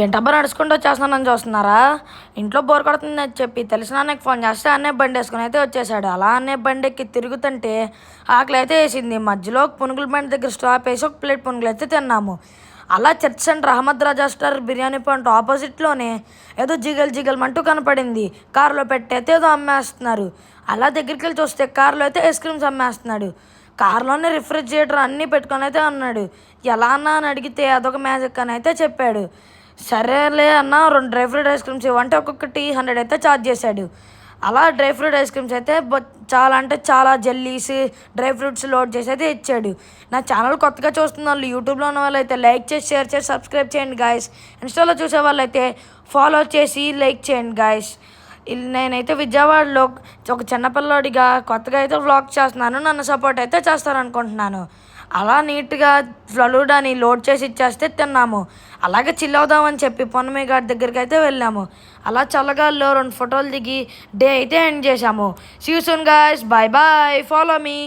ఏంటబ్బా నడుచుకుంటూ వచ్చేస్తున్నానని చూస్తున్నారా? ఇంట్లో బోర్ కొడుతుందని చెప్పి తెలిసిన అన్నయ్యకి ఫోన్ చేస్తే అన్నయ్య బండి వేసుకుని అయితే వచ్చేసాడు. అలా అన్నయ్య బండి ఎక్కి తిరుగుతుంటే ఆకలి అయితే వేసింది. మధ్యలో పునుగుల బండి దగ్గర స్టాప్ వేసి ఒక ప్లేట్ పునుగులు అయితే తిన్నాము. అలా చర్చ్ సెంటర్ అహ్మద్ రాజా స్టార్ బిర్యానీ పాయింట్ ఆపోజిట్లోనే ఏదో జిగల్ జిగల్ మంటూ కనపడింది. కారులో పెట్టయితే ఏదో అమ్మేస్తున్నారు. అలా దగ్గరికి వెళ్ళి చూస్తే కారులో అయితే ఐస్ క్రీమ్స్ అమ్మేస్తున్నాడు. కారులోనే రిఫ్రిజిరేటర్ అన్నీ పెట్టుకొని అయితే ఉన్నాడు. ఎలా అన్నా అని అడిగితే అదొక మ్యాజిక్ అని అయితే చెప్పాడు. సరేలే అన్న 2 డ్రై ఫ్రూట్ ఐస్ క్రీమ్స్ ఇవ్వంటే ఒక్కొక్కటి 100 అయితే ఛార్జ్ చేశాడు. అలా డ్రై ఫ్రూట్ ఐస్ క్రీమ్స్ అయితే చాలా అంటే చాలా జెల్లీస్ డ్రై ఫ్రూట్స్ లోడ్ చేసి అయితే ఇచ్చాడు. నా ఛానల్ కొత్తగా చూస్తున్న వాళ్ళు యూట్యూబ్లో ఉన్న వాళ్ళు అయితే లైక్ చేసి షేర్ చేసి సబ్స్క్రైబ్ చేయండి గాయస్. ఇన్స్టాలో చూసే వాళ్ళు అయితే ఫాలో చేసి లైక్ చేయండి గాయస్. నేనైతే విజయవాడలో ఒక చిన్నపిల్లోడిగా కొత్తగా అయితే వ్లాగ్ చేస్తున్నాను. నన్ను సపోర్ట్ అయితే చేస్తారనుకుంటున్నాను. అలా నీట్గా ఫలూడాని లోడ్ చేసి ఇచ్చేస్తే తిన్నాము. అలాగే చిల్ అవుదామని చెప్పి పొన్నమి ఘాట్ దగ్గరికి అయితే వెళ్ళాము. అలా చల్లగాల్లో 2 ఫోటోలు దిగి డే అయితే ఎండ్ చేసాము. See you soon guys, bye bye, follow me.